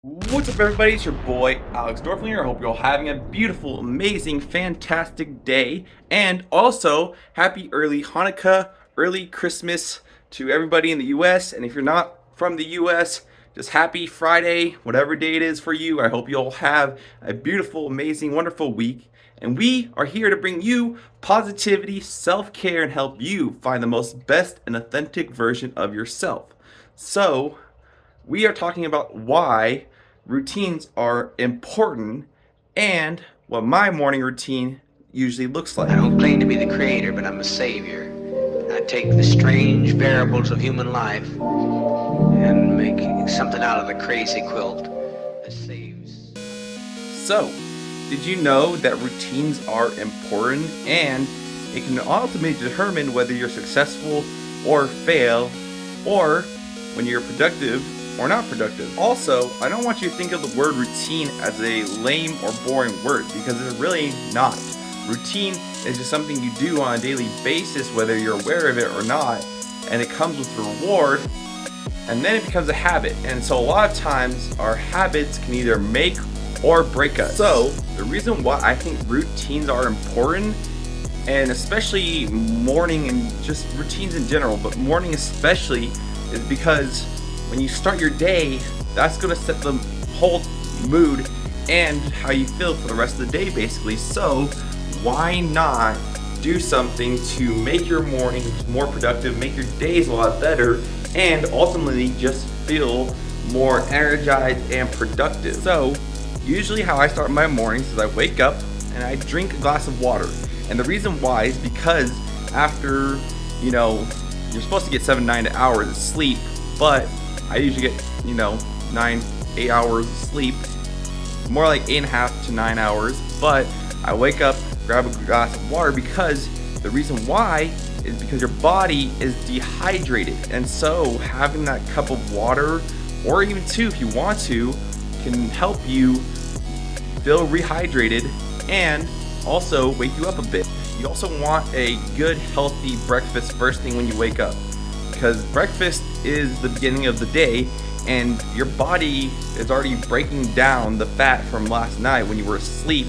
What's up, everybody? It's your boy Alex Doerflinger. I hope you're all having a beautiful, amazing, fantastic day, and also happy early Hanukkah, early Christmas to everybody in the US. And if you're not from the US, just happy Friday, whatever day it is for you. I hope you all have a beautiful, amazing, wonderful week. And we are here to bring you positivity, self-care, and help you find the most best and authentic version of yourself. So, we are talking about why routines are important and what my morning routine usually looks like. I don't claim to be the creator, but I'm a savior. I take the strange variables of human life and make something out of the crazy quilt that saves. So, did you know that routines are important and it can ultimately determine whether you're successful or fail, or when you're productive or not productive? Also, I don't want you to think of the word routine as a lame or boring word, because it's really not. Routine is just something you do on a daily basis, whether you're aware of it or not, and it comes with reward, and then it becomes a habit. And so a lot of times our habits can either make or break us. So the reason why I think routines are important, and especially morning and just routines in general, but morning especially, is because when you start your day, that's going to set the whole mood and how you feel for the rest of the day, basically. So why not do something to make your mornings more productive, make your days a lot better, and ultimately just feel more energized and productive? So usually how I start my mornings is I wake up and I drink a glass of water. And the reason why is because after, you're supposed to get 7 to 9 hours of sleep, but I usually get, 8 hours of sleep, more like 8.5 to 9 hours. But I wake up, grab a glass of water, because the reason why is because your body is dehydrated. And so having that cup of water, or even two if you want to, can help you feel rehydrated and also wake you up a bit. You also want a good, healthy breakfast first thing when you wake up, because breakfast is the beginning of the day, and your body is already breaking down the fat from last night when you were asleep.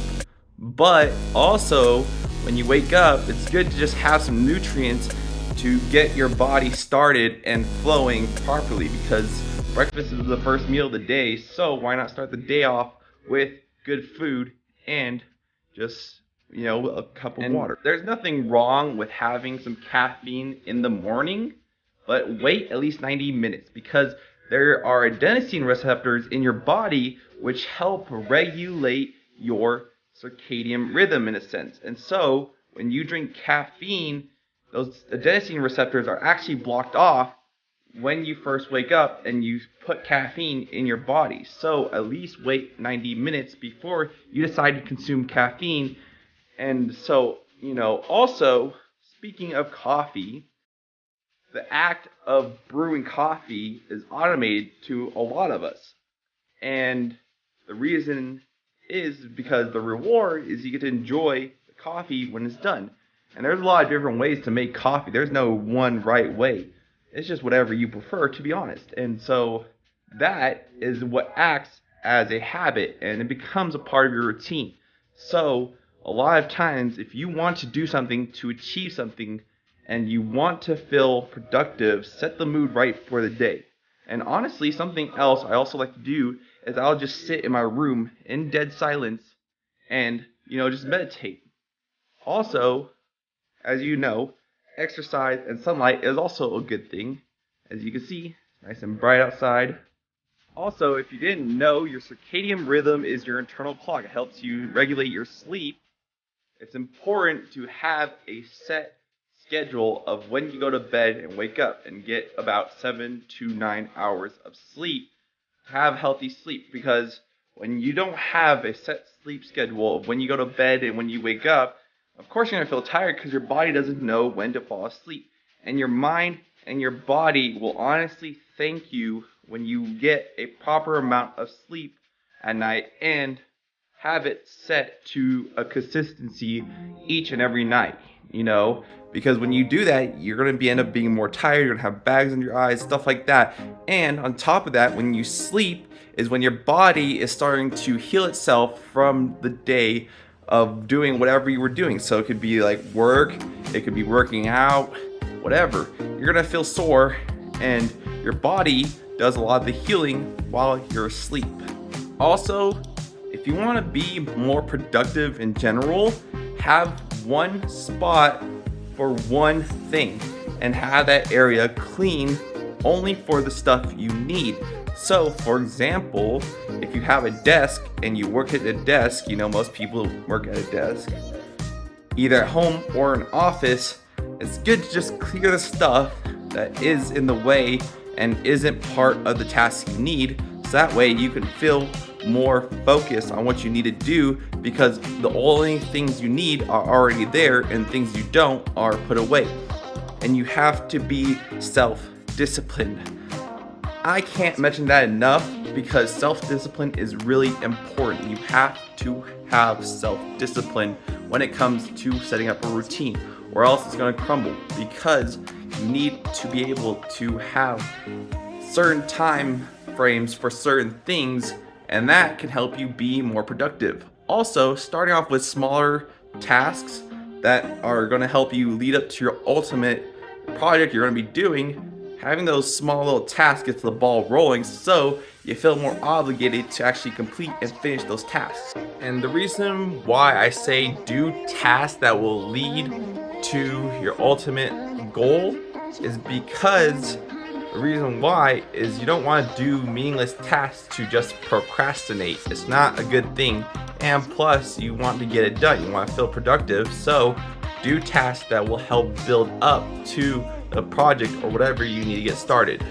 But also, when you wake up, it's good to just have some nutrients to get your body started and flowing properly, because breakfast is the first meal of the day. So why not start the day off with good food and just a cup of water? There's nothing wrong with having some caffeine in the morning, but wait at least 90 minutes, because there are adenosine receptors in your body which help regulate your circadian rhythm in a sense. And so when you drink caffeine, those adenosine receptors are actually blocked off when you first wake up and you put caffeine in your body. So at least wait 90 minutes before you decide to consume caffeine. And so, also, speaking of coffee, the act of brewing coffee is automated to a lot of us. And the reason is because the reward is you get to enjoy the coffee when it's done. And there's a lot of different ways to make coffee. There's no one right way. It's just whatever you prefer, to be honest. And so that is what acts as a habit, and it becomes a part of your routine. So a lot of times, if you want to do something to achieve something and you want to feel productive, set the mood right for the day. And honestly, something else I also like to do is I'll just sit in my room in dead silence and, just meditate. Also, as you know, exercise and sunlight is also a good thing. As you can see, nice and bright outside. Also, if you didn't know, your circadian rhythm is your internal clock. It helps you regulate your sleep. It's important to have a set schedule of when you go to bed and wake up and get about 7 to 9 hours of sleep. Have healthy sleep, because when you don't have a set sleep schedule of when you go to bed and when you wake up, of course you're going to feel tired because your body doesn't know when to fall asleep. And your mind and your body will honestly thank you when you get a proper amount of sleep at night and have it set to a consistency each and every night. you know, because when you do that, you're going to end up being more tired. You're going to have bags in your eyes, stuff like that. And on top of that, when you sleep is when your body is starting to heal itself from the day of doing whatever you were doing. So it could be like work, it could be working out, whatever. You're going to feel sore, and your body does a lot of the healing while you're asleep. Also, if you want to be more productive in general, have one spot for one thing and have that area clean only for the stuff you need. So, for example, if you have a desk and you work at a desk, you know, most people work at a desk, either at home or an office, it's good to just clear the stuff that is in the way and isn't part of the task you need. So that way you can feel more focused on what you need to do, because the only things you need are already there and things you don't are put away. And you have to be self-disciplined. I can't mention that enough, because self-discipline is really important. You have to have self-discipline when it comes to setting up a routine, or else it's going to crumble, because you need to be able to have certain time frames for certain things, and that can help you be more productive. Also, starting off with smaller tasks that are going to help you lead up to your ultimate project you're going to be doing. Having those small little tasks gets the ball rolling, so you feel more obligated to actually complete and finish those tasks. And the reason why I say do tasks that will lead to your ultimate goal is because the reason why is you don't want to do meaningless tasks to just procrastinate. It's not a good thing. And plus, you want to get it done. You want to feel productive. So do tasks that will help build up to a project or whatever you need to get started.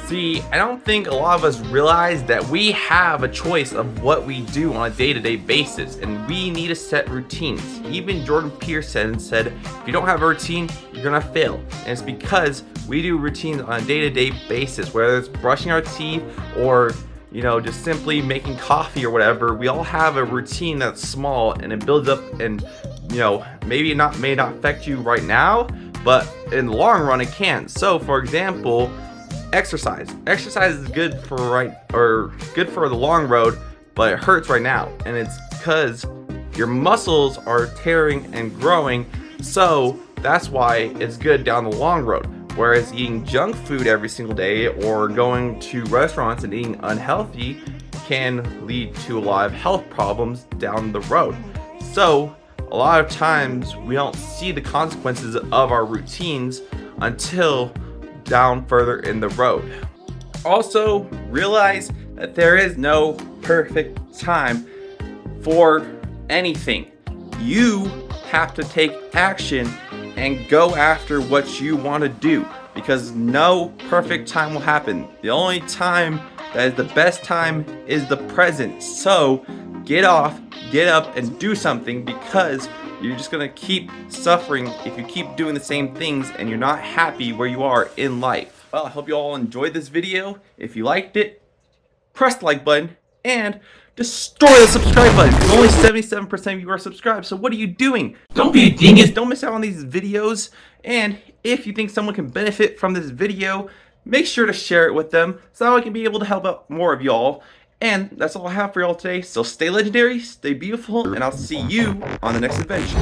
See, I don't think a lot of us realize that we have a choice of what we do on a day-to-day basis, and we need to set routines. Even Jordan Peterson said, if you don't have a routine, you're gonna fail. And it's because we do routines on a day-to-day basis, whether it's brushing our teeth or, you know, just simply making coffee or whatever. We all have a routine that's small, and it builds up, and, you know, maybe may not affect you right now, but in the long run it can. So for example, exercise is good for the long road, but it hurts right now, and it's because your muscles are tearing and growing. So that's why it's good down the long road. Whereas eating junk food every single day or going to restaurants and eating unhealthy can lead to a lot of health problems down the road. So a lot of times we don't see the consequences of our routines until down further in the road. Also, realize that there is no perfect time for anything. You have to take action and go after what you want to do, because no perfect time will happen. The only time that is the best time is the present. So get up and do something, because you're just gonna keep suffering if you keep doing the same things and you're not happy where you are in life. Well, I hope you all enjoyed this video. If you liked it, press the like button and destroy the subscribe button. Only 77% of you are subscribed, so what are you doing? Don't be a dingus. Don't miss out on these videos. And if you think someone can benefit from this video, make sure to share it with them so I can be able to help out more of y'all. And that's all I have for y'all today. So stay legendary, stay beautiful, and I'll see you on the next adventure.